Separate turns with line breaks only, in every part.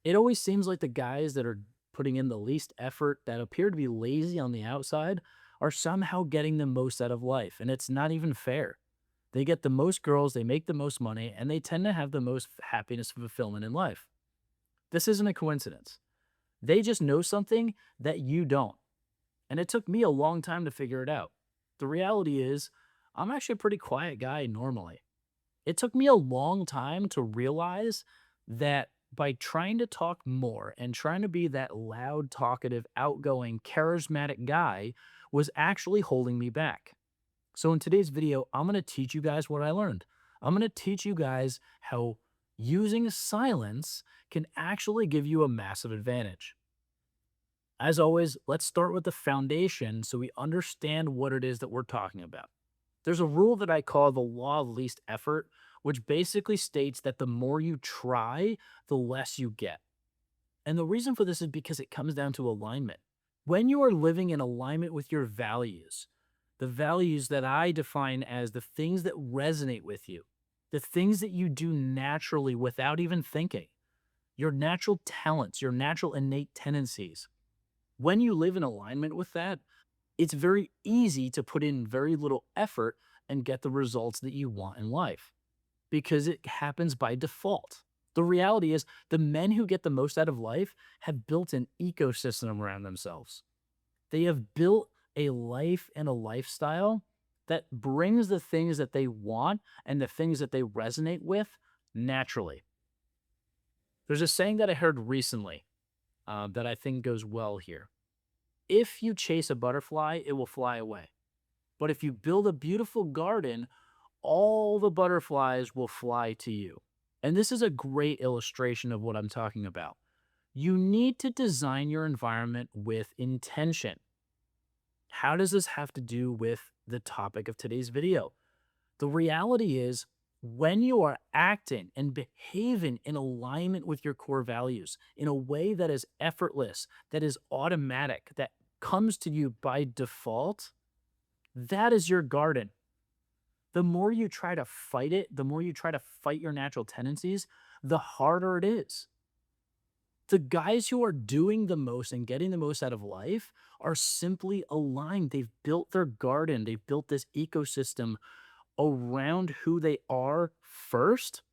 It always seems like the guys that are putting in the least effort, that appear to be lazy on the outside, are somehow getting the most out of life, and it's not even fair. They get the most girls, they make the most money, and they tend to have the most happiness and fulfillment in life. This isn't a coincidence. They just know something that you don't. And it took me a long time to figure it out. The reality is, I'm actually a pretty quiet guy normally. It took me a long time to realize that by trying to talk more and trying to be that loud, talkative, outgoing, charismatic guy was actually holding me back. So in today's video, I'm going to teach you guys what I learned. I'm going to teach you guys how using silence can actually give you a massive advantage. As always, let's start with the foundation so we understand what it is that we're talking about. There's a rule that I call the law of least effort, which basically states that the more you try, the less you get. And the reason for this is because it comes down to alignment. When you are living in alignment with your values, the values that I define as the things that resonate with you, the things that you do naturally without even thinking, your natural talents, your natural innate tendencies. When you live in alignment with that, it's very easy to put in very little effort and get the results that you want in life because it happens by default. The reality is, the men who get the most out of life have built an ecosystem around themselves. They have built a life and a lifestyle that brings the things that they want and the things that they resonate with naturally. There's a saying that I heard recently that I think goes well here. If you chase a butterfly, it will fly away. But if you build a beautiful garden, all the butterflies will fly to you. And this is a great illustration of what I'm talking about. You need to design your environment with intention. How does this have to do with the topic of today's video? The reality is, when you are acting and behaving in alignment with your core values in a way that is effortless, that is automatic, that comes to you by default, that is your garden. The more you try to fight it, the more you try to fight your natural tendencies, the harder it is. The guys who are doing the most and getting the most out of life are simply aligned. They've built their garden, they've built this ecosystem around who they are first,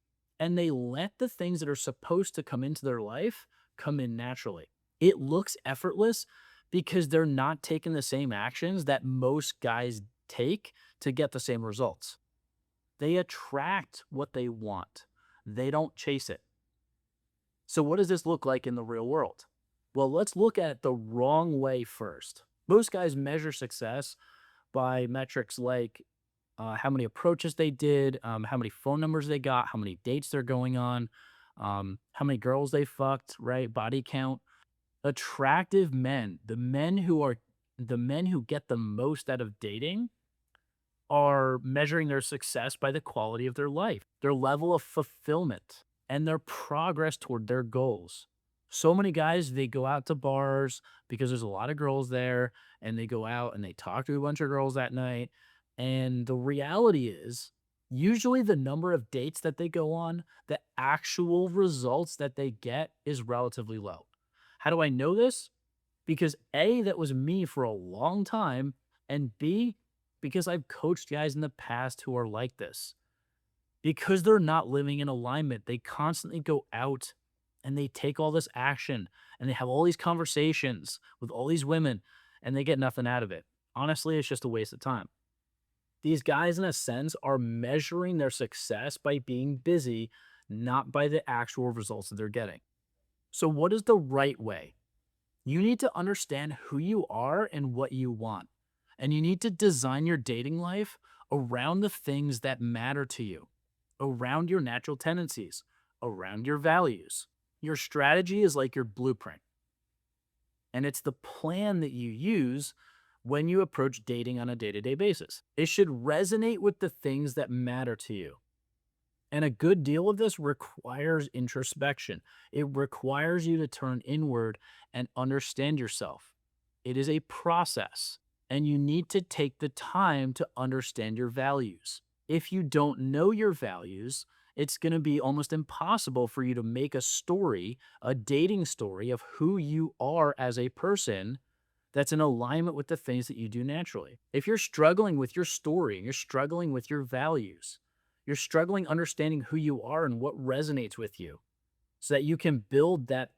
and they let the things that are supposed to come into their life come in naturally. It looks effortless because they're not taking the same actions that most guys take to get the same results. They attract what they want, they don't chase it. So, what does this look like in the real world? Well, let's look at it the wrong way first. Most guys measure success by metrics like how many approaches they did, how many phone numbers they got, how many dates they're going on, how many girls they fucked, right? Body count. Attractive men, the men who get the most out of dating, are measuring their success by the quality of their life, their level of fulfillment, and their progress toward their goals. So many guys, they go out to bars because there's a lot of girls there, and they go out and they talk to a bunch of girls that night. And the reality is, usually the number of dates that they go on, the actual results that they get is relatively low. How do I know this? Because A, that was me for a long time, and B, because I've coached guys in the past who are like this. Because they're not living in alignment, they constantly go out and they take all this action and they have all these conversations with all these women and they get nothing out of it. Honestly, it's just a waste of time. These guys, in a sense, are measuring their success by being busy, not by the actual results that they're getting. So, what is the right way? You need to understand who you are and what you want. And you need to design your dating life around the things that matter to you, around your natural tendencies, around your values. Your strategy is like your blueprint, and it's the plan that you use when you approach dating on a day to day basis. It should resonate with the things that matter to you. And a good deal of this requires introspection. It requires you to turn inward and understand yourself. It is a process, and you need to take the time to understand your values. If you don't know your values, it's going to be almost impossible for you to make a story, a dating story of who you are as a person that's in alignment with the things that you do naturally. If you're struggling with your story, and you're struggling with your values, you're struggling understanding who you are and what resonates with you so that you can build that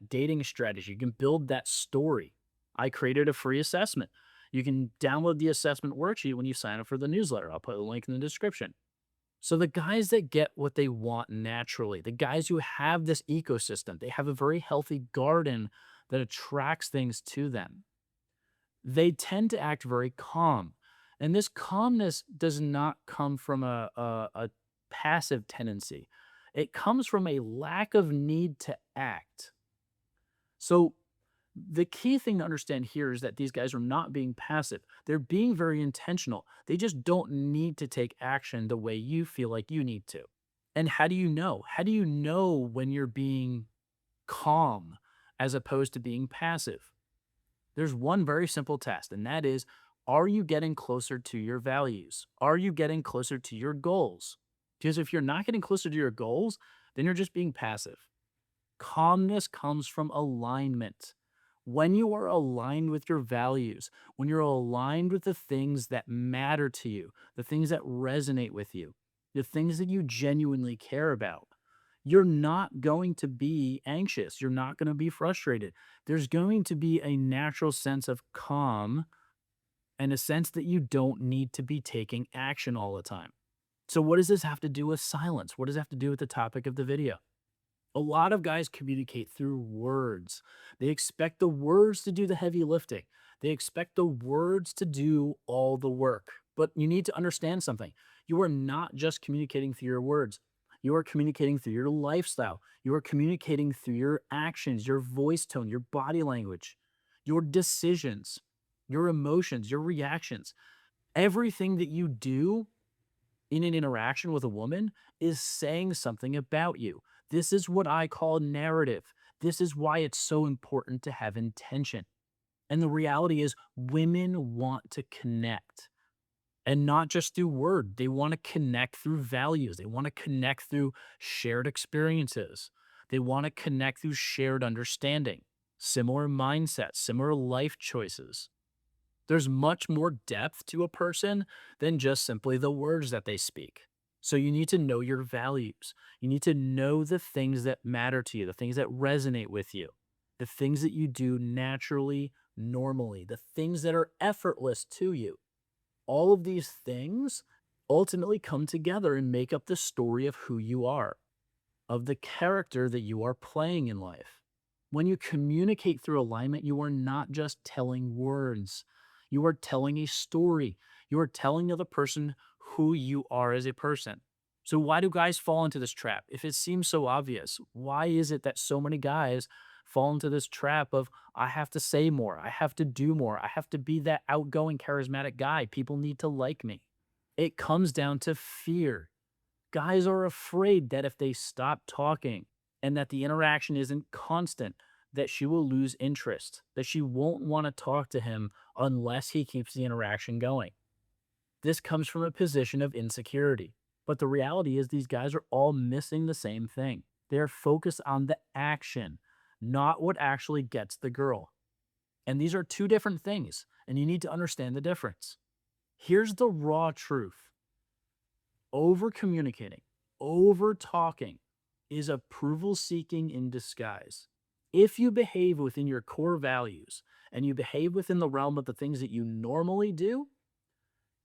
dating strategy, you can build that story. I created a free assessment. You can download the assessment worksheet when you sign up for the newsletter. I'll put a link in the description. So the guys that get what they want naturally, the guys who have this ecosystem, they have a very healthy garden that attracts things to them. They tend to act very calm. And this calmness does not come from a passive tendency. It comes from a lack of need to act. So the key thing to understand here is that these guys are not being passive. They're being very intentional. They just don't need to take action the way you feel like you need to. And how do you know? How do you know when you're being calm as opposed to being passive? There's one very simple test, and that is, are you getting closer to your values? Are you getting closer to your goals? Because if you're not getting closer to your goals, then you're just being passive. Calmness comes from alignment. When you are aligned with your values, when you're aligned with the things that matter to you, the things that resonate with you, the things that you genuinely care about, you're not going to be anxious. You're not going to be frustrated. There's going to be a natural sense of calm and a sense that you don't need to be taking action all the time. So, what does this have to do with silence? What does it have to do with the topic of the video? A lot of guys communicate through words. They expect the words to do the heavy lifting. They expect the words to do all the work. But you need to understand something. You are not just communicating through your words. You are communicating through your lifestyle. You are communicating through your actions, your voice tone, your body language, your decisions, your emotions, your reactions. Everything that you do in an interaction with a woman is saying something about you. This is what I call narrative. This is why it's so important to have intention. And the reality is, women want to connect and not just through word. They want to connect through values. They want to connect through shared experiences. They want to connect through shared understanding, similar mindsets, similar life choices. There's much more depth to a person than just simply the words that they speak. So you need to know your values. You need to know the things that matter to you, the things that resonate with you, the things that you do naturally, normally, the things that are effortless to you. All of these things ultimately come together and make up the story of who you are, of the character that you are playing in life. When you communicate through alignment, you are not just telling words, you are telling a story. You are telling the other person who you are as a person. So, why do guys fall into this trap? If it seems so obvious, why is it that so many guys fall into this trap of, I have to say more, I have to do more, I have to be that outgoing, charismatic guy? People need to like me. It comes down to fear. Guys are afraid that if they stop talking and that the interaction isn't constant, that she will lose interest, that she won't want to talk to him unless he keeps the interaction going. This comes from a position of insecurity. But the reality is, these guys are all missing the same thing. They're focused on the action, not what actually gets the girl. And these are two different things, and you need to understand the difference. Here's the raw truth: over communicating, over talking is approval seeking in disguise. If you behave within your core values and you behave within the realm of the things that you normally do,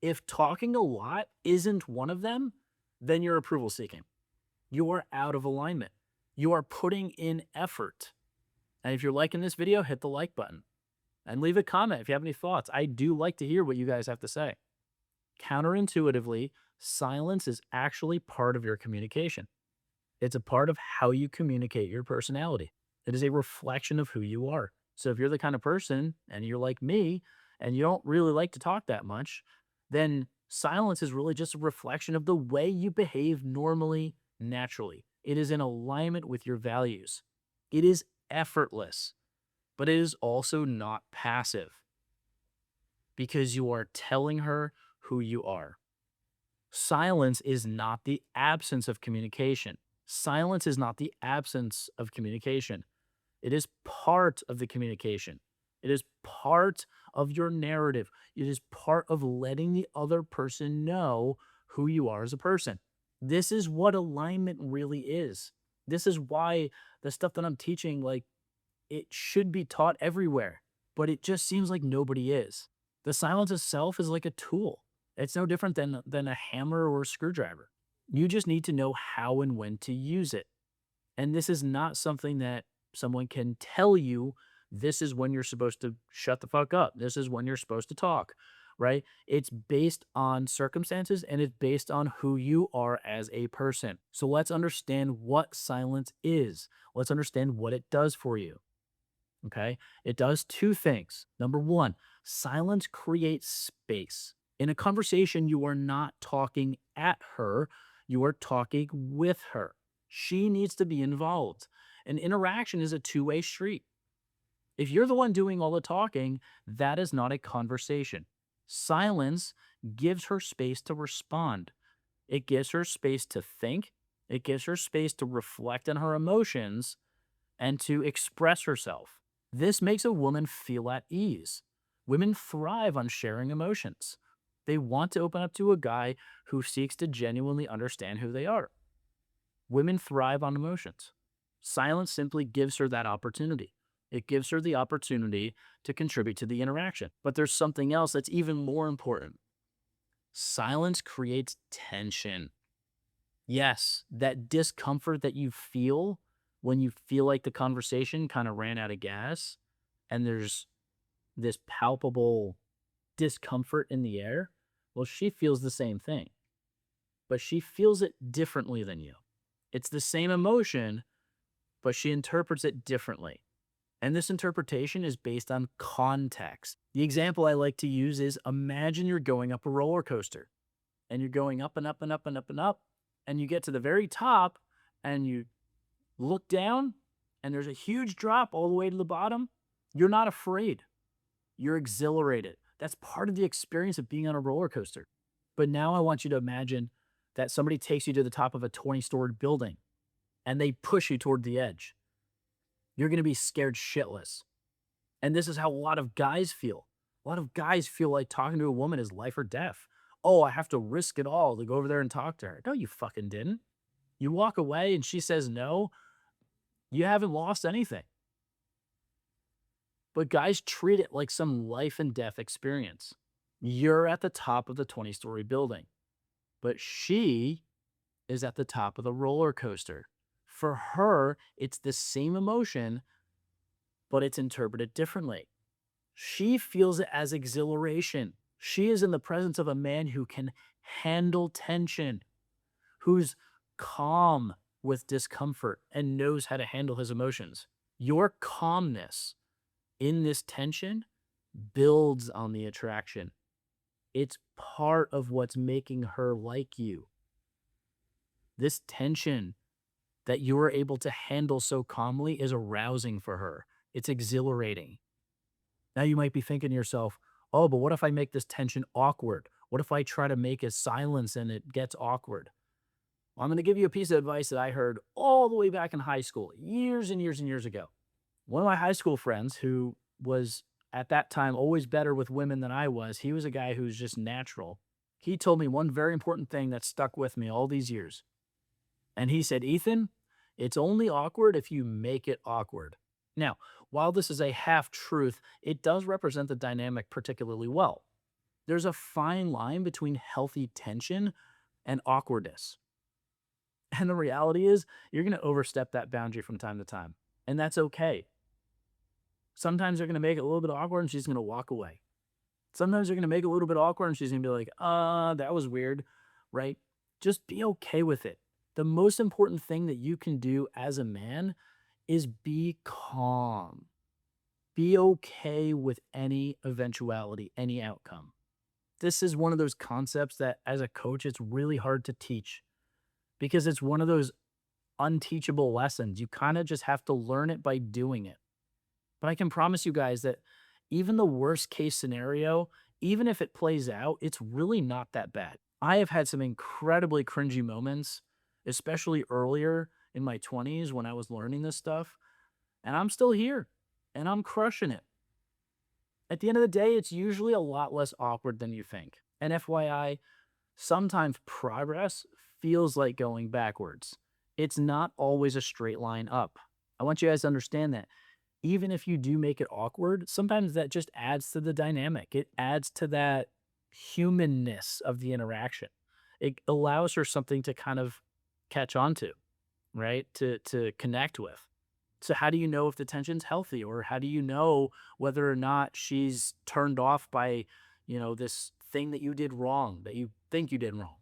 if talking a lot isn't one of them, then you're approval seeking. You are out of alignment. You are putting in effort. And if you're liking this video, hit the like button and leave a comment if you have any thoughts. I do like to hear what you guys have to say. Counterintuitively, silence is actually part of your communication. It's a part of how you communicate your personality. It is a reflection of who you are. So if you're the kind of person and you're like me and you don't really like to talk that much, then silence is really just a reflection of the way you behave normally, naturally. It is in alignment with your values. It is effortless, but it is also not passive because you are telling her who you are. Silence is not the absence of communication. Silence is not the absence of communication. It is part of the communication. It is part of your narrative. It is part of letting the other person know who you are as a person. This is what alignment really is. This is why the stuff that I'm teaching, like, it should be taught everywhere, but it just seems like nobody is. The silence itself is like a tool. It's no different than a hammer or a screwdriver. You just need to know how and when to use it. And this is not something that someone can tell you, this is when you're supposed to shut the fuck up. This is when you're supposed to talk, right? It's based on circumstances and it's based on who you are as a person. So let's understand what silence is. Let's understand what it does for you. Okay. It does two things. Number one, silence creates space. In a conversation, you are not talking at her, you are talking with her. She needs to be involved. An interaction is a two-way street. If you're the one doing all the talking, that is not a conversation. Silence gives her space to respond, it gives her space to think, it gives her space to reflect on her emotions and to express herself. This makes a woman feel at ease. Women thrive on sharing emotions. They want to open up to a guy who seeks to genuinely understand who they are. Women thrive on emotions. Silence simply gives her that opportunity. It gives her the opportunity to contribute to the interaction. But there's something else that's even more important. Silence creates tension. Yes, that discomfort that you feel when you feel like the conversation kind of ran out of gas and there's this palpable discomfort in the air. Well, she feels the same thing, but she feels it differently than you. It's the same emotion, but she interprets it differently. And this interpretation is based on context. The example I like to use is, imagine you're going up a roller coaster and you're going up and up and up and up and up, and you get to the very top and you look down and there's a huge drop all the way to the bottom. You're not afraid. You're exhilarated. That's part of the experience of being on a roller coaster. But now I want you to imagine that somebody takes you to the top of a 20-story building and they push you toward the edge. You're going to be scared shitless. And this is how a lot of guys feel. A lot of guys feel like talking to a woman is life or death. Oh, I have to risk it all to go over there and talk to her. No, you fucking didn't. You walk away and she says no, you haven't lost anything. But guys treat it like some life and death experience. You're at the top of the 20-story building, but she is at the top of the roller coaster. For her, it's the same emotion, but it's interpreted differently. She feels it as exhilaration. She is in the presence of a man who can handle tension, who's calm with discomfort and knows how to handle his emotions. Your calmness in this tension builds on the attraction. It's part of what's making her like you. This tension that you are able to handle so calmly is arousing for her. It's exhilarating. Now you might be thinking to yourself, oh, but what if I make this tension awkward? What if I try to make a silence and it gets awkward? Well, I'm going to give you a piece of advice that I heard all the way back in high school, years and years and years ago. One of my high school friends, who was at that time always better with women than I was, he was a guy who's just natural. He told me one very important thing that stuck with me all these years. And he said, Ethan, it's only awkward if you make it awkward. Now, while this is a half truth, it does represent the dynamic particularly well. There's a fine line between healthy tension and awkwardness. And the reality is, you're going to overstep that boundary from time to time. And that's okay. Sometimes they're going to make it a little bit awkward and she's going to walk away. Sometimes they're going to make it a little bit awkward and she's going to be like, that was weird, right? Just be okay with it. The most important thing that you can do as a man is be calm. Be okay with any eventuality, any outcome. This is one of those concepts that as a coach, it's really hard to teach because it's one of those unteachable lessons. You kind of just have to learn it by doing it. But I can promise you guys that even the worst case scenario, even if it plays out, it's really not that bad. I have had some incredibly cringy moments, especially earlier in my 20s when I was learning this stuff, and I'm still here and I'm crushing it. At the end of the day, it's usually a lot less awkward than you think. And FYI, sometimes progress feels like going backwards. It's not always a straight line up. I want you guys to understand that. Even if you do make it awkward, sometimes that just adds to the dynamic. It adds to that humanness of the interaction. It allows for something to kind of catch on to, right? To connect with. So how do you know if the tension's healthy, or how do you know whether or not she's turned off by, this thing that you did wrong, that you think you did wrong?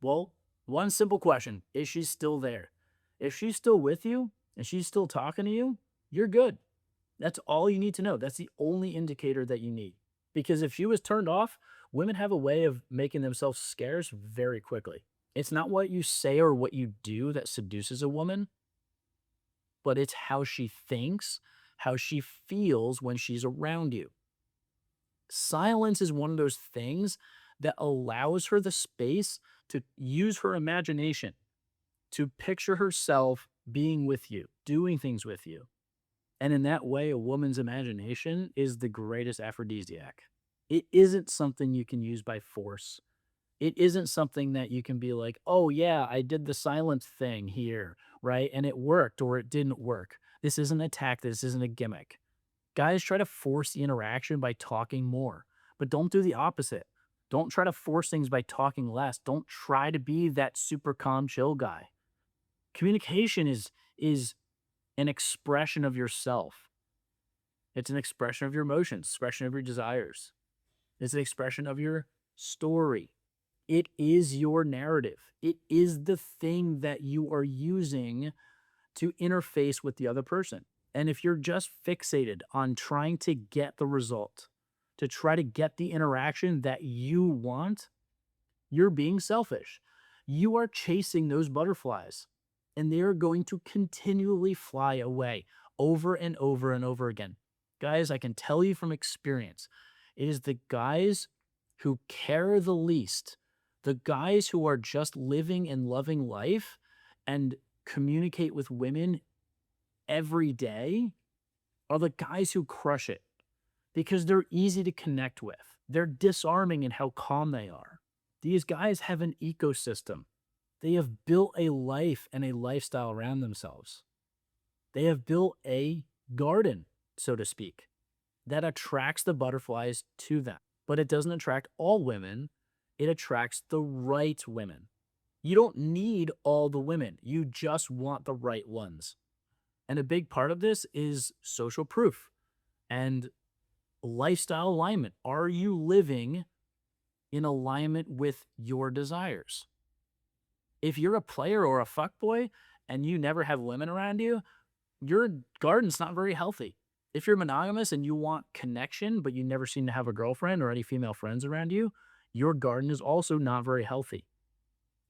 Well, one simple question: is she still there? If she's still with you and she's still talking to you, you're good. That's all you need to know. That's the only indicator that you need. Because if she was turned off, women have a way of making themselves scarce very quickly. It's not what you say or what you do that seduces a woman, but it's how she thinks, how she feels when she's around you. Silence is one of those things that allows her the space to use her imagination, to picture herself being with you, doing things with you. And in that way, a woman's imagination is the greatest aphrodisiac. It isn't something you can use by force. It isn't something that you can be like, oh, yeah, I did the silent thing here, right? And it worked or it didn't work. This isn't a tact. This isn't a gimmick. Guys try to force the interaction by talking more, but don't do the opposite. Don't try to force things by talking less. Don't try to be that super calm, chill guy. Communication is an expression of yourself. It's an expression of your emotions, expression of your desires. It's an expression of your story. It is your narrative. It is the thing that you are using to interface with the other person. And if you're just fixated on trying to get the result, to try to get the interaction that you want, you're being selfish. You are chasing those butterflies, and they are going to continually fly away over and over and over again. Guys, I can tell you from experience, it is the guys who care the least, the guys who are just living and loving life and communicate with women every day, are the guys who crush it because they're easy to connect with. They're disarming in how calm they are. These guys have an ecosystem. They have built a life and a lifestyle around themselves. They have built a garden, so to speak, that attracts the butterflies to them. But it doesn't attract all women, it attracts the right women. You don't need all the women, you just want the right ones. And a big part of this is social proof and lifestyle alignment. Are you living in alignment with your desires? If you're a player or a fuckboy and you never have women around you, your garden's not very healthy. If you're monogamous and you want connection, but you never seem to have a girlfriend or any female friends around you, your garden is also not very healthy.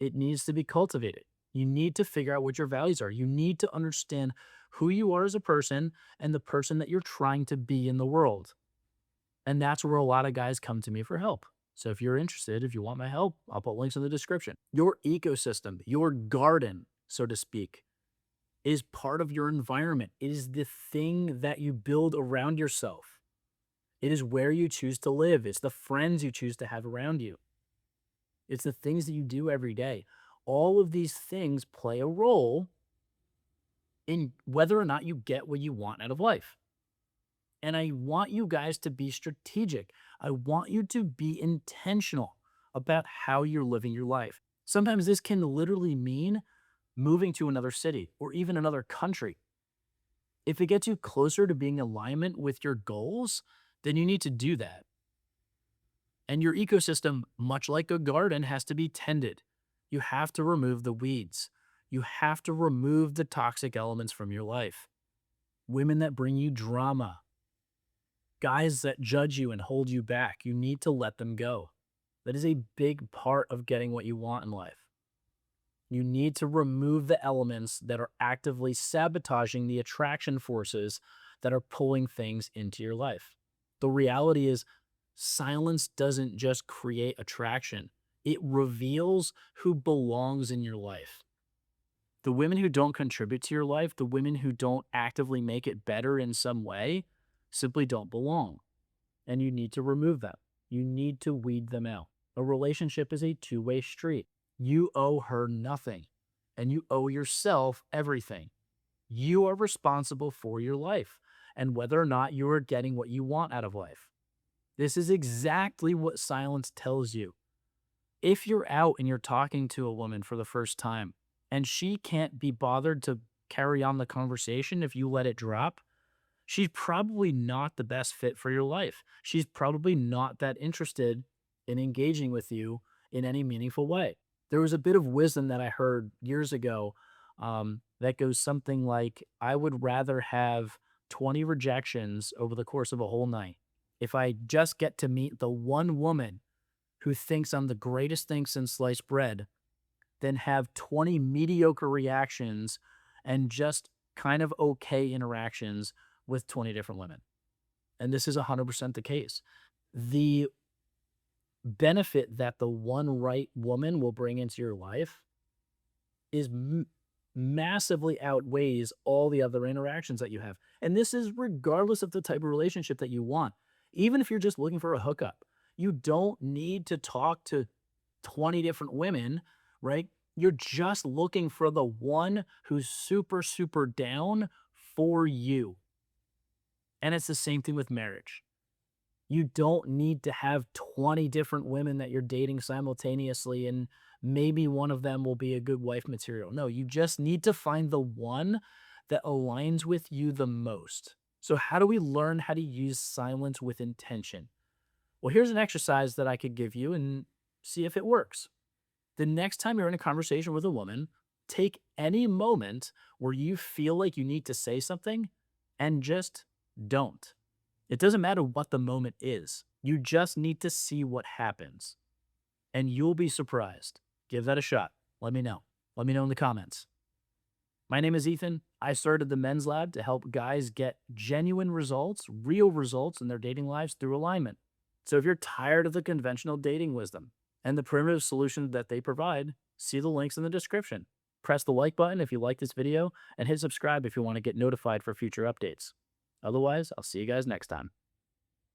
It needs to be cultivated. You need to figure out what your values are. You need to understand who you are as a person and the person that you're trying to be in the world. And that's where a lot of guys come to me for help. So if you're interested, if you want my help, I'll put links in the description. Your ecosystem, your garden, so to speak, is part of your environment. It is the thing that you build around yourself. It is where you choose to live. It's the friends you choose to have around you. It's the things that you do every day. All of these things play a role in whether or not you get what you want out of life. And I want you guys to be strategic. I want you to be intentional about how you're living your life. Sometimes this can literally mean moving to another city or even another country. If it gets you closer to being in alignment with your goals, then you need to do that. And your ecosystem, much like a garden, has to be tended. You have to remove the weeds. You have to remove the toxic elements from your life. Women that bring you drama, guys that judge you and hold you back, you need to let them go. That is a big part of getting what you want in life. You need to remove the elements that are actively sabotaging the attraction forces that are pulling things into your life. The reality is, silence doesn't just create attraction, It reveals who belongs in your life. The women who don't contribute to your life, the women who don't actively make it better in some way, simply don't belong. And you need to remove them. You need to weed them out. A relationship is a two-way street. You owe her nothing, and you owe yourself everything. You are responsible for your life and whether or not you are getting what you want out of life. This is exactly what silence tells you. If you're out and you're talking to a woman for the first time and she can't be bothered to carry on the conversation if you let it drop, she's probably not the best fit for your life. She's probably not that interested in engaging with you in any meaningful way. There was a bit of wisdom that I heard years ago that goes something like, I would rather have 20 rejections over the course of a whole night if I just get to meet the one woman who thinks I'm the greatest thing since sliced bread than have 20 mediocre reactions and just kind of okay interactions with 20 different women. And this is 100% the case. The benefit that the one right woman will bring into your life is massively outweighs all the other interactions that you have. And this is regardless of the type of relationship that you want. Even if you're just looking for a hookup, you don't need to talk to 20 different women, right? You're just looking for the one who's super, super down for you. And it's the same thing with marriage. You don't need to have 20 different women that you're dating simultaneously, and maybe one of them will be a good wife material. No, you just need to find the one that aligns with you the most. So, how do we learn how to use silence with intention? Well, here's an exercise that I could give you and see if it works. The next time you're in a conversation with a woman, take any moment where you feel like you need to say something and just don't. It doesn't matter what the moment is. You just need to see what happens, and you'll be surprised. Give that a shot. Let me know. Let me know in the comments. My name is Ethan. I started the Men's Lab to help guys get genuine results, real results in their dating lives through alignment. So if you're tired of the conventional dating wisdom and the primitive solutions that they provide, see the links in the description. Press the like button if you like this video and hit subscribe if you want to get notified for future updates. Otherwise, I'll see you guys next time.